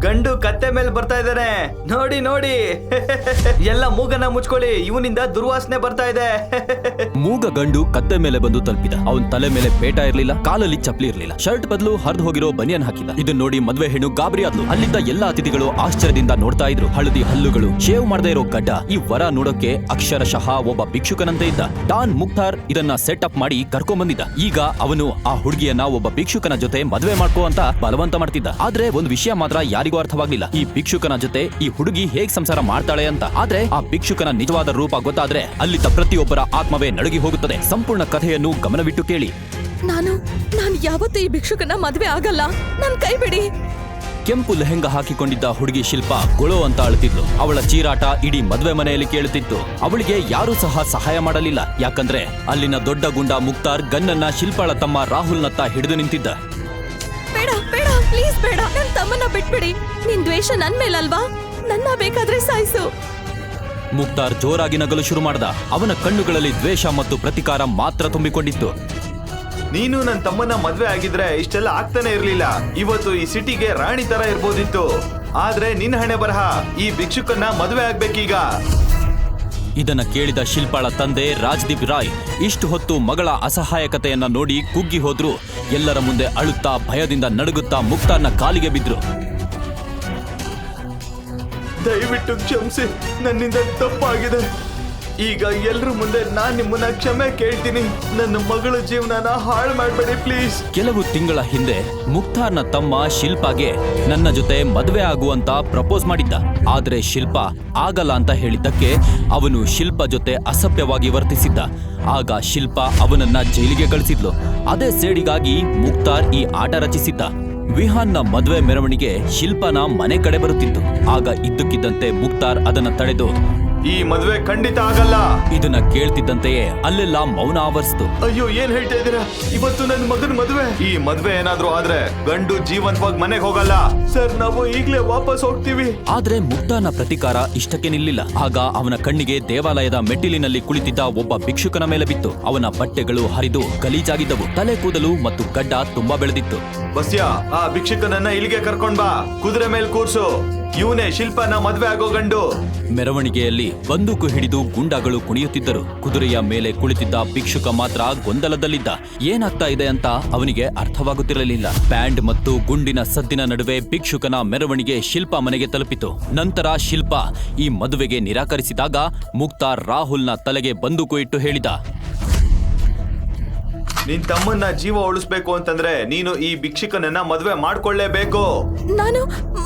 ಗಂಡು ಕತ್ತೆ ಮೇಲೆ ಬರ್ತಾ ಇದ್ದಾನೆ, ನೋಡಿ ನೋಡಿ. ಎಲ್ಲ ಮೂಗನ್ನ ಮುಚ್ಕೊಳ್ಳಿ, ಇವನಿಂದ ದುರ್ವಾಸನೆ ಬರ್ತಾ ಇದೆ. ಮೂಗ ಗಂಡು ಕತ್ತೆ ಮೇಲೆ ಬಂದು ತಲುಪಿದ. ಅವನ್ ತಲೆ ಮೇಲೆ ಪೇಟ ಇರ್ಲಿಲ್ಲ, ಕಾಲಲ್ಲಿ ಚಪ್ಪಲಿ ಇರ್ಲಿಲ್ಲ, ಶರ್ಟ್ ಬದಲು ಹರಿದು ಹೋಗಿರೋ ಬನಿಯನ್ ಹಾಕಿದ. ಇದನ್ನ ನೋಡಿ ಮದ್ವೆ ಹೆಣ್ಣು ಗಾಬರಿ ಆದ್ಲು. ಅಲ್ಲಿದ್ದ ಎಲ್ಲಾ ಅತಿಥಿಗಳು ಆಶ್ಚರ್ಯದಿಂದ ನೋಡ್ತಾ ಇದ್ರು. ಹಳದಿ ಹಲ್ಲುಗಳು, ಶೇವ್ ಮಾಡದೇ ಇರೋ ಗಡ್ಡ. ಈ ವರ ನೋಡೋಕೆ ಅಕ್ಷರಶಃ ಒಬ್ಬ ಭಿಕ್ಷುಕನಂತೆ ಇದ್ದ. ಡಾನ್ ಮುಖ್ತಾರ್ ಇದನ್ನ ಸೆಟ್ ಅಪ್ ಮಾಡಿ ಕರ್ಕೊಂಡ್ ಬಂದಿದ್ದ. ಈಗ ಅವನು ಆ ಹುಡುಗಿಯನ್ನ ಒಬ್ಬ ಭಿಕ್ಷುಕನ ಜೊತೆ ಮದ್ವೆ ಮಾಡ್ಕೋ ಅಂತ ಬಲವಂತ ಮಾಡ್ತಿದ್ದ. ಆದ್ರೆ ಒಂದು ವಿಷಯ ಮಾತ್ರ ಯಾರಿಗೂ ಅರ್ಥವಾಗ್ಲಿಲ್ಲ, ಈ ಭಿಕ್ಷುಕನ ಜೊತೆ ಈ ಹುಡುಗಿ ಹೇಗ್ ಸಂಸಾರ ಮಾಡ್ತಾಳೆ ಅಂತ. ಆದ್ರೆ ಆ ಭಿಕ್ಷುಕನ ನಿಜವಾದ ರೂಪ ಗೊತ್ತಾದ್ರೆ ಅಲ್ಲಿದ್ದ ಪ್ರತಿಯೊಬ್ಬರ ಆತ್ಮವೇ ನಡುಗಿ ಹೋಗುತ್ತದೆ. ಸಂಪೂರ್ಣ ಕಥೆಯನ್ನು ಗಮನವಿಟ್ಟು ಕೇಳಿ. ನಾನು ಯಾವತ್ತೂ ಈ ಭಿಕ್ಷುಕನ ಮದ್ವೆ ಆಗಲ್ಲ, ನನ್ ಕೈ ಬಿಡಿ. ಕೆಂಪು ಲೆಹೆಂಗ ಹಾಕಿಕೊಂಡಿದ್ದ ಹುಡುಗಿ ಶಿಲ್ಪ ಗೊಳೋ ಅಂತ ಅಳ್ತಿದ್ಲು. ಅವಳ ಚೀರಾಟ ಇಡೀ ಮದ್ವೆ ಮನೆಯಲ್ಲಿ ಕೇಳುತ್ತಿತ್ತು. ಅವಳಿಗೆ ಯಾರೂ ಸಹ ಸಹಾಯ ಮಾಡಲಿಲ್ಲ, ಯಾಕಂದ್ರೆ ಅಲ್ಲಿನ ದೊಡ್ಡ ಗುಂಡ ಮುಖ್ತಾರ್ ಗನ್ನನ್ನ ಶಿಲ್ಪಾಳ ತಮ್ಮ ರಾಹುಲ್ನತ್ತ ಹಿಡಿದು ನಿಂತಿದ್ದ. ಬೇಡ ಬೇಡ, ಪ್ಲೀಸ್ ಬೇಡ, ನನ್ ತಮ್ಮನ್ನ ಬಿಟ್ಬಿಡಿ. ನಿನ್ ದ್ವೇಷ ನನ್ ಮೇಲಲ್ವಾ, ನನ್ನ ಬೇಕಾದ್ರೆ ಸಾಯಿಸು. ಮುಖ್ತಾರ್ ಜೋರಾಗಿ ನಗಲು ಶುರು ಮಾಡ್ದ. ಅವನ ಕಣ್ಣುಗಳಲ್ಲಿ ದ್ವೇಷ ಮತ್ತು ಪ್ರತಿಕಾರ ಮಾತ್ರ ತುಂಬಿಕೊಂಡಿತ್ತು. ನೀನು ನನ್ನ ತಮ್ಮನ ಮದ್ವೆ ಆಗಿದ್ರೆ ಇಷ್ಟೆಲ್ಲ ಆಗ್ತಾನೆ ಇರ್ಲಿಲ್ಲ. ಇವತ್ತು ಈ ಸಿಟಿಗೆ ರಾಣಿ ತರ ಇರ್ಬೋದಿತ್ತು. ಆದ್ರೆ ನಿನ್ ಹಣೆ ಬರಹ, ಈ ಭಿಕ್ಷುಕನ್ನ ಮದ್ವೆ ಆಗ್ಬೇಕೀಗ. ಇದನ್ನ ಕೇಳಿದ ಶಿಲ್ಪಾಳ ತಂದೆ ರಾಜ್ದೀಪ್ ರಾಯ್ ಇಷ್ಟು ಹೊತ್ತು ಮಗಳ ಅಸಹಾಯಕತೆಯನ್ನ ನೋಡಿ ಕುಗ್ಗಿ ಹೋದ್ರು. ಎಲ್ಲರ ಮುಂದೆ ಅಳುತ್ತಾ ಭಯದಿಂದ ನಡುಗುತ್ತಾ ಮುಖ್ತಾರ್ನ ಕಾಲಿಗೆ ಬಿದ್ರು. ದಯವಿಟ್ಟು ಕ್ಷಮಿಸಿ, ನನ್ನಿಂದ ತಪ್ಪಾಗಿದೆ. ಈಗ ಎಲ್ರ ಮುಂದೆ ನಾನ್ ನಿಮ್ಮನ್ನ ಕ್ಷಮೆ ಕೇಳ್ತೀನಿ. ನನ್ನ ಮಗಳ ಜೀವನನ ಹಾಳು ಮಾಡಬೇಡಿ ಪ್ಲೀಸ್. ಕೆಲವು ತಿಂಗಳ ಹಿಂದೆ ಮುಖ್ತಾರ್ನ ತಮ್ಮ ಶಿಲ್ಪಾಗೆ ನನ್ನ ಜೊತೆ ಮದುವೆ ಆಗುವಂತ ಪ್ರಪೋಸ್ ಮಾಡಿದ್ದ. ಆದ್ರೆ ಶಿಲ್ಪ ಆಗಲ್ಲ ಅಂತ ಹೇಳಿದ್ದಕ್ಕೆ ಅವನು ಶಿಲ್ಪ ಜೊತೆ ಅಸಭ್ಯವಾಗಿ ವರ್ತಿಸಿದ್ದ. ಆಗ ಶಿಲ್ಪ ಅವನನ್ನ ಜೈಲಿಗೆ ಕಳಿಸಿದ್ಲು. ಅದೇ ಸೇಡಿಗಾಗಿ ಮುಖ್ತಾರ್ ಈ ಆಟ ರಚಿಸಿದ್ದ. ವಿಹಾನ್ನ ಮದುವೆ ಮೆರವಣಿಗೆ ಶಿಲ್ಪನ ಮನೆ ಕಡೆ ಬರುತ್ತಿತ್ತು. ಆಗ ಇದ್ದಕ್ಕಿದ್ದಂತೆ ಮುಖ್ತಾರ್ ಅದನ್ನ ತಡೆದು, ಈ ಮದ್ವೆ ಖಂಡಿತ ಆಗಲ್ಲ. ಇದನ್ನ ಕೇಳ್ತಿದ್ದಂತೆಯೇ ಅಲ್ಲೆಲ್ಲ ಮೌನ ಆವರಿಸಿತು. ಅಯ್ಯೋ, ಏನ್ ಹೇಳ್ತಾ ಇದ್ದೀರಾ? ಇವತ್ತು ನನ್ನ ಮಗನ ಮದ್ವೆ. ಈ ಮದ್ವೆ ಏನಾದ್ರೂ ಆದ್ರೆ ಗಂಡು ಜೀವಂತವಾಗಿ ಮನೆಗೆ ಹೋಗಲ್ಲ. ಸರ್, ನಾವು ಈಗ್ಲೇ ವಾಪಸ್ ಹೋಗ್ತೀವಿ. ಆದ್ರೆ ಮುಗ್ಧಾನ ಪ್ರತಿಕಾರ ಇಷ್ಟಕ್ಕೆ ನಿಲ್ಲಿಲ್ಲ. ಆಗ ಅವನ ಕಣ್ಣಿಗೆ ದೇವಾಲಯದ ಮೆಟ್ಟಿಲಿನಲ್ಲಿ ಕುಳಿತಿದ್ದ ಒಬ್ಬ ಭಿಕ್ಷುಕನ ಮೇಲೆ ಬಿತ್ತು. ಅವನ ಬಟ್ಟೆಗಳು ಹರಿದು ಗಲೀಜಾಗಿದ್ದವು. ತಲೆ ಕೂದಲು ಮತ್ತು ಗಡ್ಡ ತುಂಬಾ ಬೆಳೆದಿತ್ತು. ಬಸ್ಯ, ಆ ಭಿಕ್ಷುಕನನ್ನ ಇಲ್ಲಿಗೆ ಕರ್ಕೊಂಡ್ ಬಾ. ಕುದುರೆ ಮೇಲೆ ಕೂರ್ಸು. ಇವನೇ ಶಿಲ್ಪನ ಮದ್ವೆ ಆಗೋ ಗಂಡು. ಮೆರವಣಿಗೆಯಲ್ಲಿ ಬಂದೂಕು ಹಿಡಿದು ಗುಂಡಾಗಳು ಕುಣಿಯುತ್ತಿದ್ದರು. ಕುದುರೆಯ ಮೇಲೆ ಕುಳಿತಿದ್ದ ಭಿಕ್ಷುಕ ಮಾತ್ರ ಗೊಂದಲದಲ್ಲಿದ್ದ. ಏನಾಗ್ತಾ ಇದೆ ಅಂತ ಅವನಿಗೆ ಅರ್ಥವಾಗುತ್ತಿರಲಿಲ್ಲ. ಬ್ಯಾಂಡ್ ಮತ್ತು ಗುಂಡಿನ ಸದ್ದಿನ ನಡುವೆ ಭಿಕ್ಷುಕನ ಮೆರವಣಿಗೆ ಶಿಲ್ಪ ಮನೆಗೆ ತಲುಪಿತು. ನಂತರ ಶಿಲ್ಪ ಈ ಮದುವೆಗೆ ನಿರಾಕರಿಸಿದಾಗ ಮುಖ್ತಾರ್ ರಾಹುಲ್ನ ತಲೆಗೆ ಬಂದೂಕು ಇಟ್ಟು ಹೇಳಿದ, ನಿನ್ ತಮ್ಮನ್ನ ಜೀವ ಉಳಿಸ್ಬೇಕು ಅಂತಂದ್ರೆ ನೀನು ಈ ಭಿಕ್ಷುಕನನ್ನ ಮದ್ವೆ ಮಾಡ್ಕೊಳ್ಳೇಬೇಕು. ನಾನು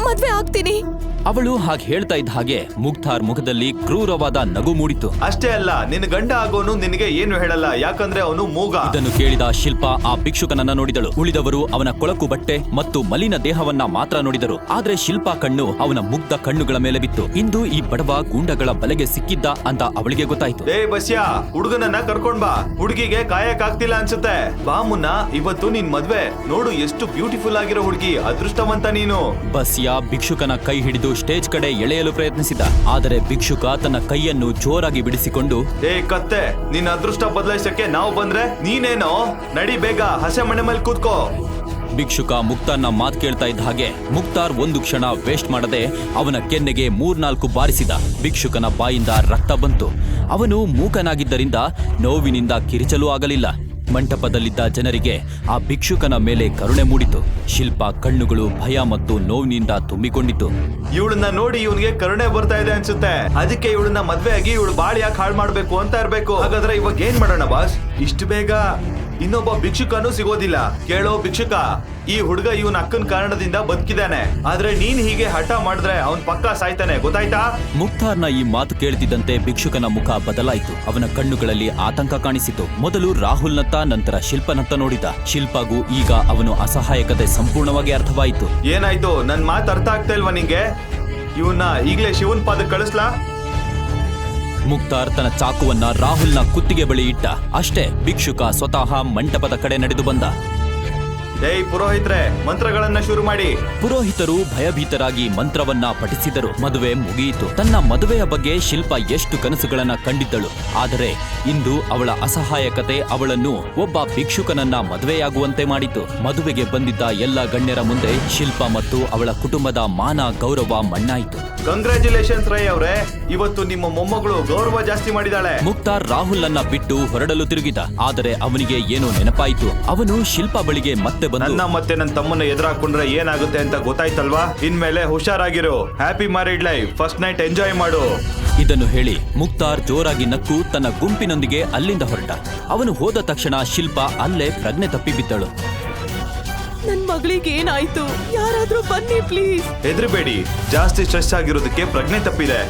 ಮದ್ವೆ ಆಗ್ತೀನಿ. ಅವಳು ಹಾಗೆ ಹೇಳ್ತಾ ಇದ್ದ ಹಾಗೆ ಮುಖ್ತಾರ್ ಮುಖದಲ್ಲಿ ಕ್ರೂರವಾದ ನಗು ಮೂಡಿತು. ಅಷ್ಟೇ ಅಲ್ಲ, ನಿನ್ನ ಗಂಡ ಆಗೋನು ನಿನಗೆ ಏನು ಹೇಳಲ್ಲ, ಯಾಕಂದ್ರೆ ಅವನು ಮೂಗ. ಇದನ್ನು ಕೇಳಿದ ಶಿಲ್ಪ ಆ ಭಿಕ್ಷುಕನನ್ನ ನೋಡಿದಳು. ಉಳಿದವರು ಅವನ ಕೊಳಕು ಬಟ್ಟೆ ಮತ್ತು ಮಲಿನ ದೇಹವನ್ನ ಮಾತ್ರ ನೋಡಿದರು. ಆದ್ರೆ ಶಿಲ್ಪ ಕಣ್ಣು ಅವನ ಮುಗ್ಧ ಕಣ್ಣುಗಳ ಮೇಲೆ ಬಿತ್ತು. ಇಂದು ಈ ಬಡವ ಗೂಂಡಗಳ ಬಲೆಗೆ ಸಿಕ್ಕಿದ್ದ ಅಂತ ಅವಳಿಗೆ ಗೊತ್ತಾಯ್ತು. ಏ ಬಸ್ಯ, ಹುಡುಗನನ್ನ ಕರ್ಕೊಂಡ್ ಬಾ. ಹುಡುಗಿಗೆ ಕಾಯಕ್ಕಾಗ್ತಿಲ್ಲ ಅನ್ಸುತ್ತೆ. ಬಾ ಮುನ್ನ, ಇವತ್ತು ನಿನ್ ಮದ್ವೆ. ನೋಡು ಎಷ್ಟು ಬ್ಯೂಟಿಫುಲ್ ಆಗಿರೋ ಹುಡುಗಿ, ಅದೃಷ್ಟವಂತ ನೀನು. ಬಸ್ಯ ಭಿಕ್ಷುಕನ ಕೈ ಹಿಡಿದು ಸ್ಟೇಜ್ ಕಡೆ ಎಳೆಯಲು ಪ್ರಯತ್ನಿಸಿದ. ಆದರೆ ಭಿಕ್ಷುಕ ತನ್ನ ಕೈಯನ್ನು ಜೋರಾಗಿ ಬಿಡಿಸಿಕೊಂಡು, ಏ ಕತ್ತೆ, ನಿನ್ನ ಅದೃಷ್ಟ ಬದಲಾಯಿಸಕ್ಕೆ ನಾವು ಬಂದ್ರೆ ನೀನೇನೋ, ನಡಿ ಬೇಗ, ಹಸೆ ಮನೆ ಮೇಲೆ ಕೂತ್ಕೋ. ಭಿಕ್ಷುಕ ಮುಖ್ತಾರ್ನ ಮಾತು ಕೇಳ್ತಾ ಇದ್ದ ಹಾಗೆ ಮುಖ್ತಾರ್ ಒಂದು ಕ್ಷಣ ವೇಸ್ಟ್ ಮಾಡದೆ ಅವನ ಕೆನ್ನೆಗೆ 3-4 ಬಾರಿಸಿದ. ಭಿಕ್ಷುಕನ ಬಾಯಿಂದ ರಕ್ತ ಬಂತು. ಅವನು ಮೂಕನಾಗಿದ್ದರಿಂದ ನೋವಿನಿಂದ ಕಿರಿಚಲೂ ಆಗಲಿಲ್ಲ. ಮಂಟಪದಲ್ಲಿದ್ದ ಜನರಿಗೆ ಆ ಭಿಕ್ಷುಕನ ಮೇಲೆ ಕರುಣೆ ಮೂಡಿತು. ಶಿಲ್ಪ ಕಣ್ಣುಗಳು ಭಯ ಮತ್ತು ನೋವಿನಿಂದ ತುಂಬಿಕೊಂಡಿತು. ಇವಳನ್ನ ನೋಡಿ ಇವನಿಗೆ ಕರುಣೆ ಬರ್ತಾ ಇದೆ ಅನ್ಸುತ್ತೆ. ಅದಕ್ಕೆ ಇವಳನ್ನ ಮದ್ವೆ ಆಗಿ ಇವಳು ಬಾಳ್ ಯಾಕೆ ಹಾಳು ಮಾಡ್ಬೇಕು ಅಂತ ಇರ್ಬೇಕು. ಹಾಗಾದ್ರೆ ಇವಾಗ ಏನ್ ಮಾಡೋಣ ಬಾಸ್? ಇಷ್ಟು ಬೇಗ ಇನ್ನೊಬ್ಬ ಭಿಕ್ಷುಕನು ಸಿಗೋದಿಲ್ಲ. ಕೇಳೋ ಭಿಕ್ಷುಕ, ಈ ಹುಡುಗ ಇವನ ಅಕ್ಕನ ಕಾರಣದಿಂದ ಬದುಕಿದಾನೆ. ಆದ್ರೆ ನೀನ್ ಹೀಗೆ ಹಠ ಮಾಡಿದ್ರೆ ಅವನ್ ಪಕ್ಕಾ ಸಾಯ್ತಾನೆ, ಗೊತ್ತಾಯ್ತಾ? ಮುಖ್ತಾರ್ನ ಈ ಮಾತು ಕೇಳ್ತಿದ್ದಂತೆ ಭಿಕ್ಷುಕನ ಮುಖ ಬದಲಾಯಿತು. ಅವನ ಕಣ್ಣುಗಳಲ್ಲಿ ಆತಂಕ ಕಾಣಿಸಿತು. ಮೊದಲು ರಾಹುಲ್ನತ್ತ, ನಂತರ ಶಿಲ್ಪನತ್ತ ನೋಡಿದ. ಶಿಲ್ಪಗೂ ಈಗ ಅವನು ಅಸಹಾಯಕತೆ ಸಂಪೂರ್ಣವಾಗಿ ಅರ್ಥವಾಯಿತು. ಏನಾಯ್ತು? ನನ್ ಮಾತು ಅರ್ಥ ಆಗ್ತಾ ಇಲ್ವಾ ನಿಂಗೆ? ಇವನ್ನ ಈಗ್ಲೇ ಶಿವನ್ ಪಾದಕ್ಕೆ ಕಳಿಸ್ಲಾ? ಮುಖ್ತಾರ್ ತನ್ನ ಚಾಕುವನ್ನ ರಾಹುಲ್ನ ಕುತ್ತಿಗೆ ಬಳಿ ಇಟ್ಟ. ಅಷ್ಟೇ ಭಿಕ್ಷುಕ ಸ್ವತಃ ಮಂಟಪದ ಕಡೆ ನಡೆದು ಬಂದ. ಏಯ್ ಪುರೋಹಿತ್ರೆ, ಮಂತ್ರಗಳನ್ನ ಶುರು ಮಾಡಿ. ಪುರೋಹಿತರು ಭಯಭೀತರಾಗಿ ಮಂತ್ರವನ್ನ ಪಠಿಸಿದರು. ಮದುವೆ ಮುಗಿಯಿತು. ತನ್ನ ಮದುವೆಯ ಬಗ್ಗೆ ಶಿಲ್ಪ ಎಷ್ಟು ಕನಸುಗಳನ್ನ ಕಂಡಿದ್ದಳು. ಆದರೆ ಇಂದು ಅವಳ ಅಸಹಾಯಕತೆ ಅವಳನ್ನು ಒಬ್ಬ ಭಿಕ್ಷುಕನನ್ನ ಮದುವೆಯಾಗುವಂತೆ ಮಾಡಿತು. ಮದುವೆಗೆ ಬಂದಿದ್ದ ಎಲ್ಲ ಗಣ್ಯರ ಮುಂದೆ ಶಿಲ್ಪ ಮತ್ತು ಅವಳ ಕುಟುಂಬದ ಮಾನ ಗೌರವ ಮಣ್ಣಾಯಿತು. ಕಂಗ್ರ್ಯಾಚುಲೇಷನ್ಸ್ ರೈ ಅವ್ರೆ, ಇವತ್ತು ನಿಮ್ಮ ಮೊಮ್ಮಗಳು ಗೌರವ ಜಾಸ್ತಿ ಮಾಡಿದಾಳೆ. ಮುಕ್ತಾರ್ ರಾಹುಲ್ ಅನ್ನ ಬಿಟ್ಟು ಹೊರಡಲು ತಿರುಗಿದ. ಆದರೆ ಅವನಿಗೆ ಏನೋ ನೆನಪಾಯಿತು. ಅವನು ಶಿಲ್ಪ ಬಳಿಗೆ ಮತ್ತೆ ಬಂದು, ನನ್ನ ಮತ್ತೆ ನನ್ನ ತಮ್ಮನ್ನ ಎದುರಾಕೊಂಡ್ರೆ ಏನಾಗುತ್ತೆ ಅಂತ ಗೊತ್ತಾಯ್ತಲ್ವಾ? ಇನ್ಮೇಲೆ ಹುಷಾರಾಗಿರು. Happy married life, first night enjoy ಮಾಡು. ಇದನ್ನು ಹೇಳಿ ಮುಕ್ತಾರ್ ಜೋರಾಗಿ ನಕ್ಕು ತನ್ನ ಗುಂಪಿನೊಂದಿಗೆ ಅಲ್ಲಿಂದ ಹೊರಟ. ಅವನು ಹೋದ ತಕ್ಷಣ ಶಿಲ್ಪ ಅಲ್ಲೇ ಪ್ರಜ್ಞೆ ತಪ್ಪಿ ಬಿದ್ದಳು. ನನ್ ಮಗಳಿಗೆ ಏನಾಯ್ತು? ಯಾರಾದ್ರೂ ಬನ್ನಿ ಪ್ಲೀಸ್. ಹೆದರ್ಬೇಡಿ, ಜಾಸ್ತಿ ಸ್ಟ್ರೆಸ್ ಆಗಿರೋದಕ್ಕೆ ಪ್ರಜ್ಞೆ ತಪ್ಪಿದೆ.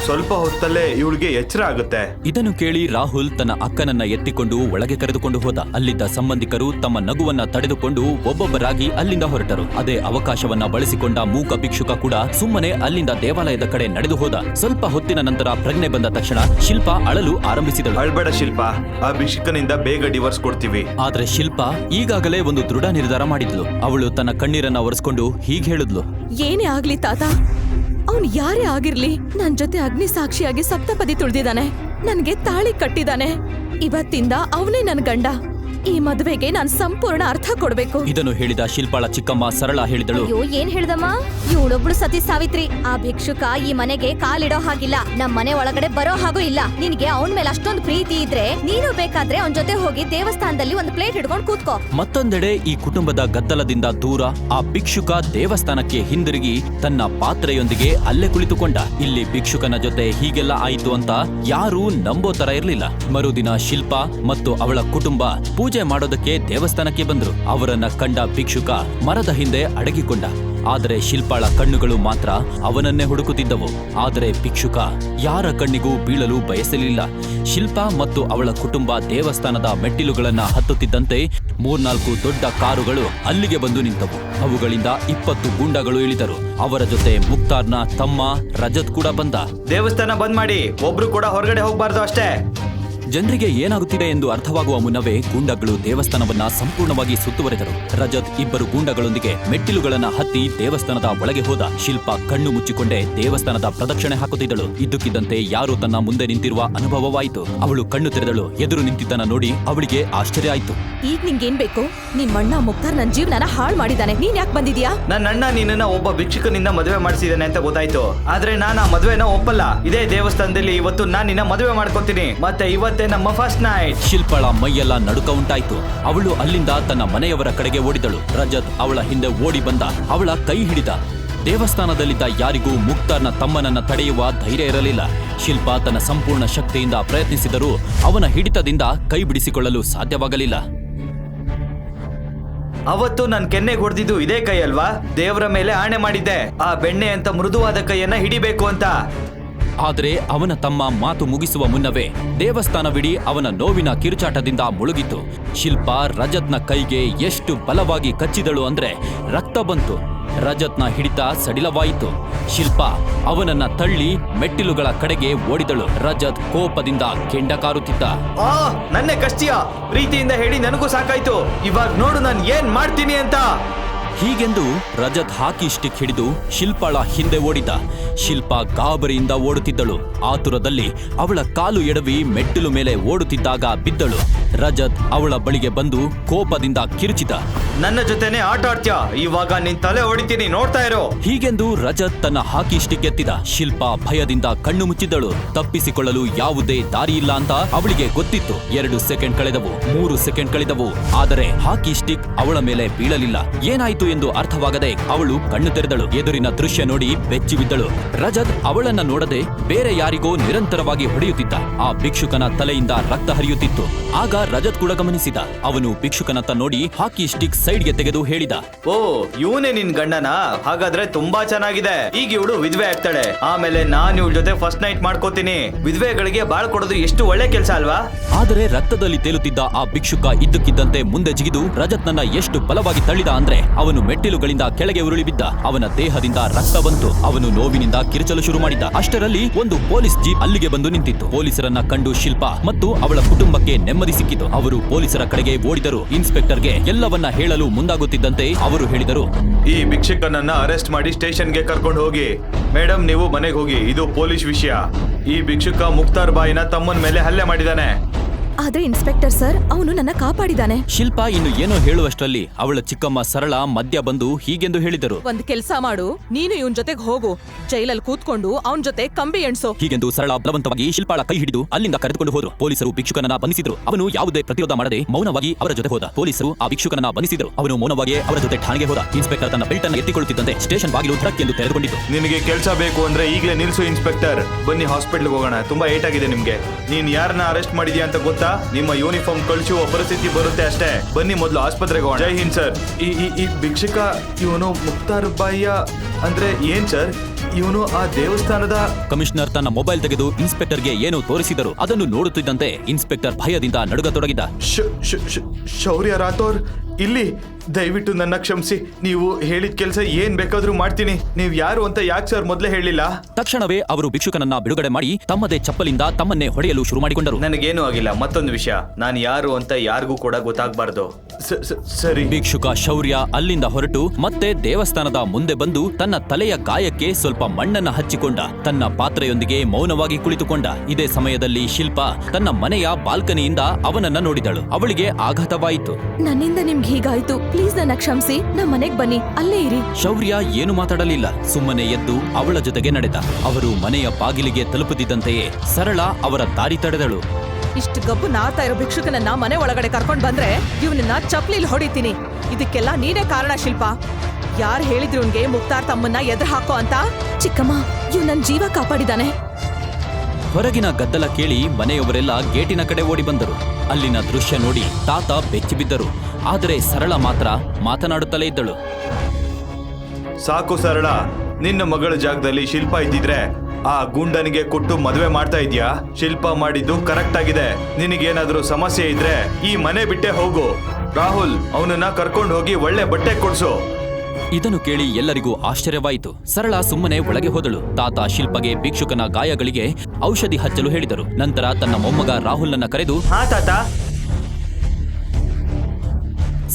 ಸ್ವಲ್ಪ ಹೊತ್ತಲ್ಲೇ ಇವಳಿಗೆ ಎಚ್ಚರ ಆಗುತ್ತೆ. ಇದನ್ನು ಕೇಳಿ ರಾಹುಲ್ ತನ್ನ ಅಕ್ಕನನ್ನ ಎತ್ತಿಕೊಂಡು ಒಳಗೆ ಕರೆದುಕೊಂಡು ಹೋದ. ಅಲ್ಲಿದ್ದ ಸಂಬಂಧಿಕರು ತಮ್ಮ ನಗುವನ್ನ ತಡೆದುಕೊಂಡು ಒಬ್ಬೊಬ್ಬರಾಗಿ ಅಲ್ಲಿಂದ ಹೊರಟರು. ಅದೇ ಅವಕಾಶವನ್ನ ಬಳಸಿಕೊಂಡ ಮೂಕ ಭಿಕ್ಷುಕ ಕೂಡ ಸುಮ್ಮನೆ ಅಲ್ಲಿಂದ ದೇವಾಲಯದ ಕಡೆ ನಡೆದು ಹೋದ. ಸ್ವಲ್ಪ ಹೊತ್ತಿನ ನಂತರ ಪ್ರಜ್ಞೆ ಬಂದ ತಕ್ಷಣ ಶಿಲ್ಪ ಅಳಲು ಆರಂಭಿಸಿದಳು. ಅಳ್ಬೇಡ ಶಿಲ್ಪ, ಆ ಭಿಕ್ಷುಕನಿಂದ ಬೇಗ ಡಿವೋರ್ಸ್ ಕೊಡ್ತೀವಿ. ಆದ್ರೆ ಶಿಲ್ಪ ಈಗಾಗಲೇ ಒಂದು ದೃಢ ನಿರ್ಧಾರ ಮಾಡಿದ್ಲು. ಅವಳು ತನ್ನ ಕಣ್ಣೀರನ್ನ ಒರೆಸ್ಕೊಂಡು ಹೀಗೆ ಹೇಳಿದ್ಲು, ಏನೇ ಆಗ್ಲಿ ತಾತ, ಅವ್ನ್ ಯಾರೇ ಆಗಿರ್ಲಿ ನನ್ ಜೊತೆ ಅಗ್ನಿ ಸಾಕ್ಷಿಯಾಗಿ ಸಪ್ತಪದಿ ತುಳ್ದಿದಾನೆ, ನನ್ಗೆ ತಾಳಿ ಕಟ್ಟಿದಾನೆ. ಇವತ್ತಿಂದ ಅವನೇ ನನ್ ಗಂಡ. ಈ ಮದುವೆಗೆ ನಾನ್ ಸಂಪೂರ್ಣ ಅರ್ಥ ಕೊಡ್ಬೇಕು. ಇದನ್ನು ಹೇಳಿದ ಶಿಲ್ಪಾಳ ಚಿಕ್ಕಮ್ಮ ಸರಳ ಹೇಳಿದಳು, ಅಯ್ಯೋ ಏನ್ ಹೇಳ್ದಮ್ಮ, ಇವಳೊಬ್ಳು ಸತಿ ಸಾವಿತ್ರಿ. ಆ ಭಿಕ್ಷುಕ ಈ ಮನೆಗೆ ಕಾಲಿಡೋ ಹಾಗಿಲ್ಲ, ನಮ್ ಮನೆ ಒಳಗಡೆ ಬರೋ ಹಾಗೂ ಇಲ್ಲ. ನಿನ್ಗೆ ಅವನ್ ಮೇಲೆ ಅಷ್ಟೊಂದು ಪ್ರೀತಿ ಇದ್ರೆ ನೀನು ಬೇಕಾದ್ರೆ ಅವನ್ ಜೊತೆ ಹೋಗಿ ದೇವಸ್ಥಾನದಲ್ಲಿ ಒಂದು ಪ್ಲೇಟ್ ಹಿಡ್ಕೊಂಡು ಕೂತ್ಕೋ. ಮತ್ತೊಂದೆಡೆ ಈ ಕುಟುಂಬದ ಗದ್ದಲದಿಂದ ದೂರ ಆ ಭಿಕ್ಷುಕ ದೇವಸ್ಥಾನಕ್ಕೆ ಹಿಂದಿರುಗಿ ತನ್ನ ಪಾತ್ರೆಯೊಂದಿಗೆ ಅಲ್ಲೇ ಕುಳಿತುಕೊಂಡ. ಇಲ್ಲಿ ಭಿಕ್ಷುಕನ ಜೊತೆ ಹೀಗೆಲ್ಲ ಆಯಿತು ಅಂತ ಯಾರೂ ನಂಬೋ ತರ ಇರ್ಲಿಲ್ಲ. ಮರುದಿನ ಶಿಲ್ಪ ಮತ್ತು ಅವಳ ಕುಟುಂಬ ಪೂಜೆ ಮಾಡೋದಕ್ಕೆ ದೇವಸ್ಥಾನಕ್ಕೆ ಬಂದ್ರು. ಅವರನ್ನ ಕಂಡ ಭಿಕ್ಷುಕ ಮರದ ಹಿಂದೆ ಅಡಗಿಕೊಂಡ. ಆದರೆ ಶಿಲ್ಪಾಳ ಕಣ್ಣುಗಳು ಮಾತ್ರ ಅವನನ್ನೇ ಹುಡುಕುತ್ತಿದ್ದವು. ಆದರೆ ಭಿಕ್ಷುಕ ಯಾರ ಕಣ್ಣಿಗೂ ಬೀಳಲು ಬಯಸಲಿಲ್ಲ. ಶಿಲ್ಪ ಮತ್ತು ಅವಳ ಕುಟುಂಬ ದೇವಸ್ಥಾನದ ಮೆಟ್ಟಿಲುಗಳನ್ನ ಹತ್ತುತ್ತಿದ್ದಂತೆ 3-4 ದೊಡ್ಡ ಕಾರುಗಳು ಅಲ್ಲಿಗೆ ಬಂದು ನಿಂತವು. ಅವುಗಳಿಂದ 20 ಗೂಂಡಗಳು ಇಳಿದರು. ಅವರ ಜೊತೆ ಮುಕ್ತಾರ್ನ ತಮ್ಮ ರಜತ್ ಕೂಡ ಬಂದ. ದೇವಸ್ಥಾನ ಬಂದ್ ಮಾಡಿ, ಒಬ್ರು ಕೂಡ ಹೊರಗಡೆ ಹೋಗ್ಬಾರ್ದು ಅಷ್ಟೇ. ಜನರಿಗೆ ಏನಾಗುತ್ತಿದೆ ಎಂದು ಅರ್ಥವಾಗುವ ಮುನ್ನವೇ ಗೂಂಡಗಳು ದೇವಸ್ಥಾನವನ್ನ ಸಂಪೂರ್ಣವಾಗಿ ಸುತ್ತುವರೆದರು. ರಜತ್ 2 ಗೂಂಡಗಳೊಂದಿಗೆ ಮೆಟ್ಟಿಲುಗಳನ್ನ ಹತ್ತಿ ದೇವಸ್ಥಾನದ ಒಳಗೆ ಹೋದ. ಶಿಲ್ಪ ಕಣ್ಣು ಮುಚ್ಚಿಕೊಂಡೇ ದೇವಸ್ಥಾನದ ಪ್ರದಕ್ಷಿಣೆ ಹಾಕುತ್ತಿದ್ದಳು. ಇದ್ದಕ್ಕಿದ್ದಂತೆ ಯಾರೋ ತನ್ನ ಮುಂದೆ ನಿಂತಿರುವ ಅನುಭವವಾಯಿತು. ಅವಳು ಕಣ್ಣು ತೆರೆದಳು. ಎದುರು ನಿಂತಿದ್ದನ್ನ ನೋಡಿ ಅವಳಿಗೆ ಆಶ್ಚರ್ಯ ಆಯ್ತು. ಈಗ ನಿಂಗೇನ್ ಬೇಕು? ನಿಮ್ಮಣ್ಣ ಮುಕ್ತಾರ್ ನನ್ ಜೀವನನ ಹಾಳು ಮಾಡಿದಾನೆ. ನೀನ್ ಯಾಕೆ ಬಂದಿದ್ಯಾ? ನನ್ನ ಅಣ್ಣ ನಿನ್ನ ಒಬ್ಬ ಭಿಕ್ಷುಕನಿಂದ ಮದುವೆ ಮಾಡಿಸಿದಾನೆ ಅಂತ ಗೊತ್ತಾಯ್ತು. ಆದ್ರೆ ನಾನು ಆ ಮದುವೆನ ಒಪ್ಪಲ್ಲ. ಇದೇ ದೇವಸ್ಥಾನದಲ್ಲಿ ಇವತ್ತು ನಾನ್ ನಿನ್ನ ಮದುವೆ ಮಾಡ್ಕೊತೀನಿ. ಮತ್ತೆ ಇವತ್ತೇ ನಮ್ಮ ಫಸ್ಟ್ ನೈಟ್. ಶಿಲ್ಪಳ ಮೈಯೆಲ್ಲ ನಡುಕ ಉಂಟಾಯ್ತು. ಅವಳು ಅಲ್ಲಿಂದ ತನ್ನ ಮನೆಯವರ ಕಡೆಗೆ ಓಡಿದಳು. ರಜತ್ ಅವಳ ಹಿಂದೆ ಓಡಿ ಬಂದ. ಅವಳ ಕೈ ಹಿಡಿದ. ದೇವಸ್ಥಾನದಲ್ಲಿದ್ದ ಯಾರಿಗೂ ಮುಕ್ತಾರ್ನ ತಮ್ಮನನ್ನ ತಡೆಯುವ ಧೈರ್ಯ ಇರಲಿಲ್ಲ. ಶಿಲ್ಪ ತನ್ನ ಸಂಪೂರ್ಣ ಶಕ್ತಿಯಿಂದ ಪ್ರಯತ್ನಿಸಿದರೂ ಅವನ ಹಿಡಿತದಿಂದ ಕೈ ಬಿಡಿಸಿಕೊಳ್ಳಲು ಸಾಧ್ಯವಾಗಲಿಲ್ಲ. ಅವತ್ತು ನನ್ ಕೆನ್ನೆಗೆ ಹೊಡೆದಿದ್ದು ಇದೇ ಕೈ ಅಲ್ವಾ? ದೇವರ ಮೇಲೆ ಆಣೆ ಮಾಡಿದ್ದೆ, ಆ ಬೆಣ್ಣೆ ಅಂತ ಮೃದುವಾದ ಕೈಯನ್ನ ಹಿಡಿಬೇಕು ಅಂತ. ಆದರೆ ಅವನ ತಮ್ಮ ಮಾತು ಮುಗಿಸುವ ಮುನ್ನವೇ ದೇವಸ್ಥಾನವಿಡೀ ಅವನ ನೋವಿನ ಕಿರುಚಾಟದಿಂದ ಮುಳುಗಿತು. ಶಿಲ್ಪ ರಜತ್ನ ಕೈಗೆ ಎಷ್ಟು ಬಲವಾಗಿ ಕಚ್ಚಿದಳು ಅಂದ್ರೆ ರಕ್ತ ಬಂತು. ರಜತ್ನ ಹಿಡಿತ ಸಡಿಲವಾಯಿತು. ಶಿಲ್ಪ ಅವನನ್ನ ತಳ್ಳಿ ಮೆಟ್ಟಿಲುಗಳ ಕಡೆಗೆ ಓಡಿದಳು. ರಜತ್ ಕೋಪದಿಂದ ಕೆಂಡ ಕಾರುತ್ತಿದ್ದ. ಆ ನನ್ನೇ ಕಷ್ಟಿಯ ಪ್ರೀತಿಯಿಂದ ಹೇಳಿ ನನಗೂ ಸಾಕಾಯ್ತು. ಇವಾಗ ನೋಡು ನಾನು ಏನ್ ಮಾಡ್ತೀನಿ ಅಂತ. ಹೀಗೆಂದು ರಜತ್ ಹಾಕಿ ಸ್ಟಿಕ್ ಹಿಡಿದು ಶಿಲ್ಪಾಳ ಹಿಂದೆ ಓಡಿದ. ಶಿಲ್ಪ ಗಾಬರಿಯಿಂದ ಓಡುತ್ತಿದ್ದಳು. ಆತುರದಲ್ಲಿ ಅವಳ ಕಾಲು ಎಡವಿ ಮೆಟ್ಟಿಲು ಮೇಲೆ ಓಡುತ್ತಿದ್ದಾಗ ಬಿದ್ದಳು. ರಜತ್ ಅವಳ ಬಳಿಗೆ ಬಂದು ಕೋಪದಿಂದ ಕಿರುಚಿದ. ನನ್ನ ಜೊತೆನೆ ಆಟ ಆಡ್ತ್ಯಾ? ಇವಾಗ ನಿನ್ ತಲೆ ಹೊಡಿತೀನಿ, ನೋಡ್ತಾ ಇರೋ. ಹೀಗೆಂದು ರಜತ್ ತನ್ನ ಹಾಕಿ ಸ್ಟಿಕ್ ಎತ್ತಿದ. ಶಿಲ್ಪ ಭಯದಿಂದ ಕಣ್ಣು ಮುಚ್ಚಿದ್ದಳು. ತಪ್ಪಿಸಿಕೊಳ್ಳಲು ಯಾವುದೇ ದಾರಿಯಿಲ್ಲ ಅಂತ ಅವಳಿಗೆ ಗೊತ್ತಿತ್ತು. 2 ಸೆಕೆಂಡ್ ಕಳೆದವು, 3 ಸೆಕೆಂಡ್ ಕಳೆದವು. ಆದರೆ ಹಾಕಿ ಸ್ಟಿಕ್ ಅವಳ ಮೇಲೆ ಬೀಳಲಿಲ್ಲ. ಏನಾಯ್ತು ಎಂದು ಅರ್ಥವಾಗದೆ ಅವಳು ಕಣ್ಣು ತೆರೆದಳು. ಎದುರಿನ ದೃಶ್ಯ ನೋಡಿ ಬೆಚ್ಚಿ ಬಿದ್ದಳು. ರಜತ್ ಅವಳನ್ನ ನೋಡದೆ ಬೇರೆ ಯಾರಿಗೋ ನಿರಂತರವಾಗಿ ಹೊಡೆಯುತ್ತಿದ್ದ. ಆ ಭಿಕ್ಷುಕನ ತಲೆಯಿಂದ ರಕ್ತ ಹರಿಯುತ್ತಿತ್ತು. ಆಗ ರಜತ್ ಕೂಡ ಗಮನಿಸಿದ. ಅವನು ಭಿಕ್ಷುಕನತ್ತ ನೋಡಿ ಹಾಕಿ ಸ್ಟಿಕ್ ಸೈಡ್ಗೆ ತೆಗೆದು ಹೇಳಿದ, ಓ ಇವನೇ ನಿನ್ ಗಂಡನ? ಹಾಗಾದ್ರೆ ತುಂಬಾ ಚೆನ್ನಾಗಿದೆ. ಈಗ ಇವಳು ವಿಧವೆ ಆಗ್ತಾಳೆ. ಆಮೇಲೆ ನಾನು ಇವಳ ಜೊತೆ ಫಸ್ಟ್ ನೈಟ್ ಮಾಡ್ಕೋತೀನಿ. ವಿಧವೆಗಳಿಗೆ ಬಾಳ್ ಕೊಡೋದು ಎಷ್ಟು ಒಳ್ಳೆ ಕೆಲಸ ಅಲ್ವಾ? ಆದರೆ ರಕ್ತದಲ್ಲಿ ತೇಲುತ್ತಿದ್ದ ಆ ಭಿಕ್ಷುಕ ಇದ್ದಕ್ಕಿದ್ದಂತೆ ಮುಂದೆ ಜಿಗಿದು ರಜತ್ನನ್ನ ಎಷ್ಟು ಬಲವಾಗಿ ತಳ್ಳಿದ ಅಂದ್ರೆ ಅವನು ಮೆಟ್ಟಿಲುಗಳಿಂದ ಕೆಳಗೆ ಉರುಳಿ ಬಿದ್ದ. ಅವನ ದೇಹದಿಂದ ರಕ್ತ ಬಂತು. ಅವನು ನೋವಿನಿಂದ ಕಿರುಚಲು ಶುರು ಮಾಡಿದ. ಅಷ್ಟರಲ್ಲಿ ಒಂದು ಪೊಲೀಸ್ ಜೀಪ್ ಅಲ್ಲಿಗೆ ಬಂದು ನಿಂತಿತ್ತು. ಪೊಲೀಸರನ್ನ ಕಂಡು ಶಿಲ್ಪಾ ಮತ್ತು ಅವಳ ಕುಟುಂಬಕ್ಕೆ ನೆಮ್ಮದಿ ಸಿಕ್ಕಿತು. ಅವರು ಪೊಲೀಸರ ಕಡೆಗೆ ಓಡಿದರು. ಇನ್ಸ್ಪೆಕ್ಟರ್ಗೆ ಎಲ್ಲವನ್ನ ಹೇಳಲು ಮುಂದಾಗುತ್ತಿದ್ದಂತೆ ಅವರು ಹೇಳಿದರು, ಈ ಭಿಕ್ಷುಕನನ್ನ ಅರೆಸ್ಟ್ ಮಾಡಿ ಸ್ಟೇಷನ್ಗೆ ಕರ್ಕೊಂಡು ಹೋಗಿ. ಮೇಡಮ್, ನೀವು ಮನೆಗೆ ಹೋಗಿ, ಇದು ಪೊಲೀಸ್ ವಿಷಯ. ಈ ಭಿಕ್ಷುಕ ಮುಕ್ತಾರ್ ಬಾಯಿನ ತಮ್ಮನ ಮೇಲೆ ಹಲ್ಲೆ ಮಾಡಿದಾನೆ. ಆದ್ರೆ ಇನ್ಸ್ಪೆಕ್ಟರ್ ಸರ್, ಅವನು ನನ್ನ ಕಾಪಾಡಿದಾನೆ. ಶಿಲ್ಪಾ ಇನ್ನು ಏನೋ ಹೇಳುವಷ್ಟರಲ್ಲಿ ಅವಳ ಚಿಕ್ಕಮ್ಮ ಸರಳ ಮಧ್ಯ ಬಂದು ಹೀಗೆಂದು ಹೇಳಿದರು. ಒಂದ್ ಕೆಲ್ಸ ಮಾಡು, ನೀನು ಇವನ್ ಜೊತೆಗೆ ಹೋಗು. ಜೈಲಲ್ಲಿ ಕೂತ್ಕೊಂಡು ಅವನ್ ಜೊತೆ ಕಂಬಿ ಎಣ್ಸೋ. ಹೀಗೆಂದು ಸರಳ ಬಲವಂತವಾಗಿ ಶಿಲ್ಪಾಳ ಕೈ ಹಿಡಿದು ಅಲ್ಲಿಂದ ಕರೆದುಕೊಂಡು ಹೋದರು. ಪೊಲೀಸರು ಭಿಕ್ಷುಕನನ್ನ ಬಂಧಿಸಿದ್ರು. ಅವನು ಯಾವುದೇ ಪ್ರತಿರೋಧ ಮಾಡದೆ ಮೌನವಾಗಿ ಅವರ ಜೊತೆ ಹೋದ. ಪೊಲೀಸರು ಆ ಭಿಕ್ಷುಕನನ್ನ ಬಂಧಿಸಿದ್ರು. ಅವನು ಮೌನವಾಗಿ ಅವರ ಜೊತೆ ಠಾಣೆಗೆ ಹೋದ. ಇನ್ಸ್ಪೆಕ್ಟರ್ ತನ್ನ ಬೆಲ್ಟ್ ಅನ್ನು ಎತ್ತಿಕೊಳ್ಳುತ್ತಿದ್ದಂತೆ ಸ್ಟೇಷನ್ ಬಾಗಿಲು ಧಡಕ್ ಎಂದು ತೆರೆದುಕೊಂಡಿತು. ನಿನಗೆ ಕೆಲಸ ಬೇಕು ಅಂದ್ರೆ ಈಗಲೇ ನಿಲ್ಸು ಇನ್ಸ್ಪೆಕ್ಟರ್. ಬನ್ನಿ ಹಾಸ್ಪಿಟಲ್ಗೆ ಹೋಗೋಣ. ತುಂಬಾ ಏಟ್ ಆಗಿದೆ ನಿಮ್ಗೆ. ನೀನ್ ಯಾರನ್ನ ಅರೆಸ್ಟ್ ಮಾಡಿದ್ಯಾ ಅಂತ ಗೊತ್ತಾ? ನಿಮ್ಮ ಯೂನಿಫಾರ್ಮ್ ಕಳಿಸುವ ಪರಿಸ್ಥಿತಿ ಬರುತ್ತೆ ಅಷ್ಟೇ. ಬನ್ನಿ ಮೊದಲು ಆಸ್ಪತ್ರೆಗೆ ಹೋಗೋಣ. ಜೈ ಹಿಂದ್ ಸರ್. ಈ ಭಿಕ್ಷುಕ ಇವನು ಮುಕ್ತಾರ್ ಬಾಯಿಯ ಅಂದ್ರೆ ಏನ್ ಸರ್? ಇವನು ಆ ದೇವಸ್ಥಾನದ ಕಮಿಷನರ್ ತನ್ನ ಮೊಬೈಲ್ ತೆಗೆದು ಇನ್ಸ್ಪೆಕ್ಟರ್ಗೆ ಏನು ತೋರಿಸಿದರು. ಅದನ್ನು ನೋಡುತ್ತಿದ್ದಂತೆ ಇನ್ಸ್ಪೆಕ್ಟರ್ ಭಯದಿಂದ ನಡುಗತೊಡಗಿದ. ಶೌರ್ಯ ರಾಥೋರ್ ಇಲ್ಲಿ. ದಯವಿಟ್ಟು ನನ್ನ ಕ್ಷಮಿಸಿ. ನೀವು ಹೇಳಿದ ಕೆಲಸ ಏನ್ ಬೇಕಾದ್ರೂ ಮಾಡ್ತೀನಿ. ನೀವ್ ಯಾರು ಅಂತ ಯಾಕೆ ಸರ್ ಮೊದಲೇ ಹೇಳಿಲ್ಲ? ತಕ್ಷಣವೇ ಅವರು ಭಿಕ್ಷುಕನನ್ನ ಬಿಡುಗಡೆ ಮಾಡಿ ತಮ್ಮದೇ ಚಪ್ಪಲಿಂದ ತಮ್ಮನ್ನೇ ಹೊಡೆಯಲು ಶುರು ಮಾಡಿಕೊಂಡರು. ನನಗೇನು ಆಗಿಲ್ಲ. ಮತ್ತೊಂದು ವಿಷಯ, ನಾನು ಯಾರು ಅಂತ ಯಾರಿಗೂ ಕೂಡ ಗೊತ್ತಾಗಬಾರ್ದು. ಸರಿ. ಭಿಕ್ಷುಕ ಶೌರ್ಯ ಅಲ್ಲಿಂದ ಹೊರಟು ಮತ್ತೆ ದೇವಸ್ಥಾನದ ಮುಂದೆ ಬಂದು ತನ್ನ ತಲೆಯ ಗಾಯಕ್ಕೆ ಸ್ವಲ್ಪ ಮಣ್ಣನ್ನ ಹಚ್ಚಿಕೊಂಡ. ತನ್ನ ಪಾತ್ರೆಯೊಂದಿಗೆ ಮೌನವಾಗಿ ಕುಳಿತುಕೊಂಡ. ಇದೇ ಸಮಯದಲ್ಲಿ ಶಿಲ್ಪಾ ತನ್ನ ಮನೆಯ ಬಾಲ್ಕನಿಯಿಂದ ಅವನನ್ನ ನೋಡಿದಳು. ಅವಳಿಗೆ ಆಘಾತವಾಯಿತು. ನನ್ನಿಂದ ನಿಮ್ಗೆ ಹೀಗಾಯ್ತು. ಪ್ಲೀಸ್ ನನ್ನ ಕ್ಷಮಿಸಿ. ನಮ್ಮ ಮನೆಗ್ ಬನ್ನಿ, ಅಲ್ಲೇ ಇರಿ. ಶೌರ್ಯ ಏನು ಮಾತಾಡಲಿಲ್ಲ. ಸುಮ್ಮನೆ ಎದ್ದು ಅವಳ ಜೊತೆಗೆ ನಡೆದ. ಅವರು ಮನೆಯ ಬಾಗಿಲಿಗೆ ತಲುಪುತ್ತಿದ್ದಂತೆಯೇ ಸರಳ ಅವರ ದಾರಿ ತಡೆದಳು. ಇಷ್ಟು ಗಬ್ಬು ನಾರ್ತಾ ಇರೋ ಭಿಕ್ಷುಕನನ್ನ ಮನೆ ಒಳಗಡೆ ಕರ್ಕೊಂಡ್ ಬಂದ್ರೆ ಇವನನ್ನ ಚಪ್ಲಿಲ್ ಹೊಡಿತೀನಿ. ಇದಕ್ಕೆಲ್ಲ ನೀನೇ ಕಾರಣ ಶಿಲ್ಪಾ. ಯಾರು ಹೇಳಿದ್ರು ಇವ್ನ್ಗೆ ಮುಕ್ತಾರ್ ತಮ್ಮನ್ನ ಎದುರು ಹಾಕೋ ಅಂತ? ಚಿಕ್ಕಮ್ಮ, ಇವ್ ನನ್ ಜೀವ ಕಾಪಾಡಿದಾನೆ. ಹೊರಗಿನ ಗದ್ದಲ ಕೇಳಿ ಮನೆಯವರೆಲ್ಲ ಗೇಟಿನ ಕಡೆ ಓಡಿ ಬಂದರು. ಅಲ್ಲಿನ ದೃಶ್ಯ ನೋಡಿ ತಾತ ಬೆಚ್ಚಿಬಿದ್ದರು. ಆದರೆ ಸರಳ ಮಾತ್ರ ಮಾತನಾಡುತ್ತಲೇ ಇದ್ದಳು. ಸಾಕು ಸರಳ, ನಿನ್ನ ಮಗಳ ಜಾಗದಲ್ಲಿ ಶಿಲ್ಪಾ ಇದ್ದಿದ್ರೆ ಆ ಗುಂಡನಿಗೆ ಕೊಟ್ಟು ಮದುವೆ ಮಾಡ್ತಾ ಇದ್ಯಾ? ಶಿಲ್ಪಾ ಮಾಡಿದ್ದು ಕರೆಕ್ಟ್ ಆಗಿದೆ. ನಿನಗೇನಾದ್ರೂ ಸಮಸ್ಯೆ ಇದ್ರೆ ಈ ಮನೆ ಬಿಟ್ಟೆ ಹೋಗು. ರಾಹುಲ್, ಅವನನ್ನ ಕರ್ಕೊಂಡು ಹೋಗಿ ಒಳ್ಳೆ ಬಟ್ಟೆ ಕೊಡ್ಸು. ಇದನ್ನು ಕೇಳಿ ಎಲ್ಲರಿಗೂ ಆಶ್ಚರ್ಯವಾಯಿತು. ಸರಳ ಸುಮ್ಮನೆ ಒಳಗೆ ಹೋದಳು. ತಾತ ಶಿಲ್ಪಗೆ ಭಿಕ್ಷುಕನ ಗಾಯಗಳಿಗೆ ಔಷಧಿ ಹಚ್ಚಲು ಹೇಳಿದರು. ನಂತರ ತನ್ನ ಮೊಮ್ಮಗ ರಾಹುಲ್ನನ್ನ ಕರೆದು, ಹಾ ತಾತ.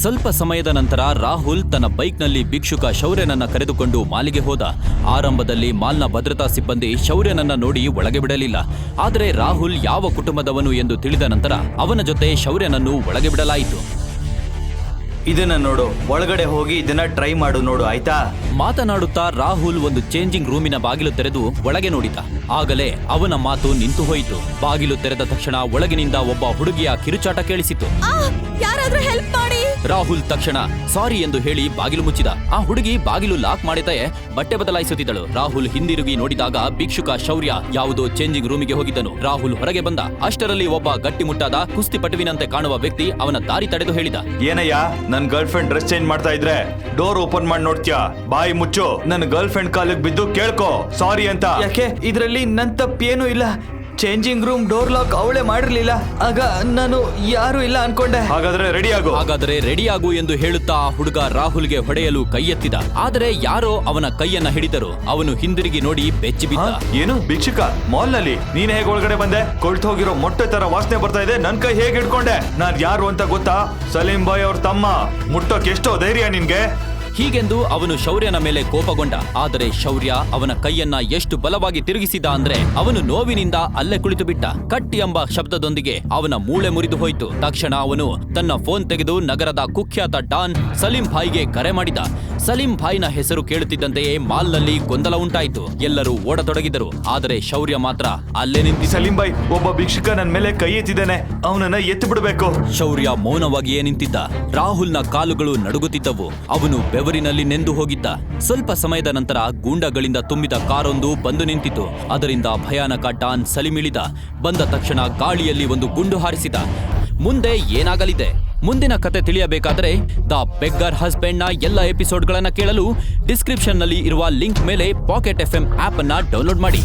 ಸ್ವಲ್ಪ ಸಮಯದ ನಂತರ ರಾಹುಲ್ ತನ್ನ ಬೈಕ್ನಲ್ಲಿ ಭಿಕ್ಷುಕ ಶೌರ್ಯನನ್ನ ಕರೆದುಕೊಂಡು ಮಾಲಿಗೆ ಹೋದ. ಆರಂಭದಲ್ಲಿ ಮಾಲ್ನ ಭದ್ರತಾ ಸಿಬ್ಬಂದಿ ಶೌರ್ಯನನ್ನ ನೋಡಿ ಒಳಗೆ ಬಿಡಲಿಲ್ಲ. ಆದರೆ ರಾಹುಲ್ ಯಾವ ಕುಟುಂಬದವನು ಎಂದು ತಿಳಿದ ನಂತರ ಅವನ ಜೊತೆ ಶೌರ್ಯನನ್ನು ಒಳಗೆ ಬಿಡಲಾಯಿತು. ಇದನ್ನ ನೋಡು, ಒಳಗಡೆ ಹೋಗಿ ಇದನ್ನ ಟ್ರೈ ಮಾಡು ನೋಡು, ಆಯ್ತಾ? ಮಾತನಾಡುತ್ತಾ ರಾಹುಲ್ ಒಂದು ಚೇಂಜಿಂಗ್ ರೂಮಿನ ಬಾಗಿಲು ತೆರೆದು ಒಳಗೆ ನೋಡಿದ. ಆಗಲೇ ಅವನ ಮಾತು ನಿಂತು ಹೋಯಿತು. ಬಾಗಿಲು ತೆರೆದ ತಕ್ಷಣ ಒಳಗಿನಿಂದ ಒಬ್ಬ ಹುಡುಗಿಯ ಕಿರುಚಾಟ ಕೇಳಿಸಿತು. ಯಾರಾದ್ರೂ ಹೆಲ್ಪ್ ಮಾಡಿ. ರಾಹುಲ್ ತಕ್ಷಣ ಸಾರಿ ಎಂದು ಹೇಳಿ ಬಾಗಿಲು ಮುಚ್ಚಿದ. ಆ ಹುಡುಗಿ ಬಾಗಿಲು ಲಾಕ್ ಮಾಡಿದೆ ಬಟ್ಟೆ ಬದಲಾಯಿಸುತ್ತಿದ್ದಳು. ರಾಹುಲ್ ಹಿಂದಿರುಗಿ ನೋಡಿದಾಗ ಭಿಕ್ಷುಕ ಶೌರ್ಯ ಯಾವುದೋ ಚೇಂಜಿಂಗ್ ರೂಮಿಗೆ ಹೋಗಿದ್ದನು. ರಾಹುಲ್ ಹೊರಗೆ ಬಂದ. ಅಷ್ಟರಲ್ಲಿ ಒಬ್ಬ ಗಟ್ಟಿಮುಟ್ಟಾದ ಕುಸ್ತಿಪಟುವಿನಂತೆ ಕಾಣುವ ವ್ಯಕ್ತಿ ಅವನ ದಾರಿ ತಡೆದು ಹೇಳಿದ, ಏನಯ್ಯ, ನನ್ ಗರ್ಲ್ ಫ್ರೆಂಡ್ ಡ್ರೆಸ್ ಚೇಂಜ್ ಮಾಡ್ತಾ ಇದ್ರೆ ಡೋರ್ ಓಪನ್ ಮಾಡಿ ನೋಡ್ತೀಯಾ? ಬಾಯಿ ಮುಚ್ಚು. ನನ್ನ ಗರ್ಲ್ ಫ್ರೆಂಡ್ ಕಾಲಿಗೆ ಬಿದ್ದು ಕೇಳ್ಕೋ ಸಾರಿ ಅಂತ. ಯಾಕೆ? ಇದ್ರಲ್ಲಿ ನನ್ ತಪ್ಪೇನು ಇಲ್ಲ. ಚೇಂಜಿಂಗ್ ರೂಮ್ ಡೋರ್ ಲಾಕ್ ಅವಳೇ ಮಾಡಿರ್ಲಿಲ್ಲ. ಆಗ ನಾನು ಯಾರು ಇಲ್ಲ ಅನ್ಕೊಂಡೆ. ಹಾಗಾದ್ರೆ ರೆಡಿ ಆಗು ಎಂದು ಹೇಳುತ್ತಾ ಆ ಹುಡುಗ ರಾಹುಲ್ಗೆ ಹೊಡೆಯಲು ಕೈ ಎತ್ತಿದ. ಆದರೆ ಯಾರೋ ಅವನ ಕೈಯನ್ನ ಹಿಡಿದರು. ಅವನು ಹಿಂದಿರುಗಿ ನೋಡಿ ಬೆಚ್ಚಿ ಬಿದ್ದ. ಏನು ಭಿಕ್ಷುಕ ಮಾಲ್ ನಲ್ಲಿ? ನೀನ್ ಹೇಗೆ ಒಳಗಡೆ ಬಂದೆ? ಕೊಳ್ತು ಹೋಗಿರೋ ಮೊಟ್ಟೆ ತರ ವಾಸನೆ ಬರ್ತಾ ಇದೆ. ನನ್ ಕೈ ಹೇಗೆ ಹಿಡ್ಕೊಂಡೆ? ನಾನ್ ಯಾರು ಅಂತ ಗೊತ್ತಾ? ಸಲೀಂ ಬಾಯ್ ಅವ್ರ ತಮ್ಮ. ಮುಟ್ಟೋಕ್ ಎಷ್ಟೋ ಧೈರ್ಯ ನಿನ್ಗೆ? ಹೀಗೆಂದು ಅವನು ಶೌರ್ಯನ ಮೇಲೆ ಕೋಪಗೊಂಡ. ಆದರೆ ಶೌರ್ಯ ಅವನ ಕೈಯನ್ನ ಎಷ್ಟು ಬಲವಾಗಿ ತಿರುಗಿಸಿದ ಅಂದ್ರೆ ಅವನು ನೋವಿನಿಂದ ಅಲ್ಲೇ ಕುಳಿತು ಬಿಟ್ಟ. ಕಟ್ ಎಂಬ ಶಬ್ದದೊಂದಿಗೆ ಅವನ ಮೂಳೆ ಮುರಿದು ಹೋಯಿತು. ತಕ್ಷಣ ಅವನು ತನ್ನ ಫೋನ್ ತೆಗೆದು ನಗರದ ಕುಖ್ಯಾತ ಡಾನ್ ಸಲೀಂ ಭಾಯ್ಗೆ ಕರೆ ಮಾಡಿದ. ಸಲೀಂ ಭಾಯ್ನ ಹೆಸರು ಕೇಳುತ್ತಿದ್ದಂತೆಯೇ ಮಾಲ್ನಲ್ಲಿ ಗೊಂದಲ ಉಂಟಾಯಿತು. ಎಲ್ಲರೂ ಓಡತೊಡಗಿದರು. ಆದರೆ ಶೌರ್ಯ ಮಾತ್ರ ಅಲ್ಲೇ ನಿಂತಿ. ಸಲೀಂ ಭಾಯ್, ಒಬ್ಬ ಭಿಕ್ಷುಕ ನನ್ ಮೇಲೆ ಕೈ ಎತ್ತಿದ್ದಾನೆ, ಅವನನ್ನ ಎತ್ತು ಬಿಡಬೇಕು. ಶೌರ್ಯ ಮೌನವಾಗಿಯೇ ನಿಂತಿದ್ದ. ರಾಹುಲ್ನ ಕಾಲುಗಳು ನಡುಗುತ್ತಿದ್ದವು. ಅವನು ಬೆವರಿನಲ್ಲಿ ನೆಂದು ಹೋಗಿದ್ದ. ಸ್ವಲ್ಪ ಸಮಯದ ನಂತರ ಗೂಂಡಗಳಿಂದ ತುಂಬಿದ ಕಾರೊಂದು ಬಂದು ನಿಂತಿತು. ಅದರಿಂದ ಭಯಾನಕ ಡಾನ್ ಸಲೀಂ ಇಳಿದ. ಬಂದ ತಕ್ಷಣ ಗಾಳಿಯಲ್ಲಿ ಒಂದು ಗುಂಡು ಹಾರಿಸಿದ. ಮುಂದೆ ಏನಾಗಲಿದೆ? ಮುಂದಿನ ಕತೆ ತಿಳಿಯಬೇಕಾದರೆ ದ ಬೆಗ್ಗರ್ ಹಸ್ಬೆಂಡ್ ನ ಎಲ್ಲ ಎಪಿಸೋಡ್ಗಳನ್ನ ಕೇಳಲು ಡಿಸ್ಕ್ರಿಪ್ಷನ್ ನಲ್ಲಿ ಇರುವ ಲಿಂಕ್ ಮೇಲೆ ಪಾಕೆಟ್ FM ಆಪ್ ಅನ್ನ ಡೌನ್ಲೋಡ್ ಮಾಡಿ.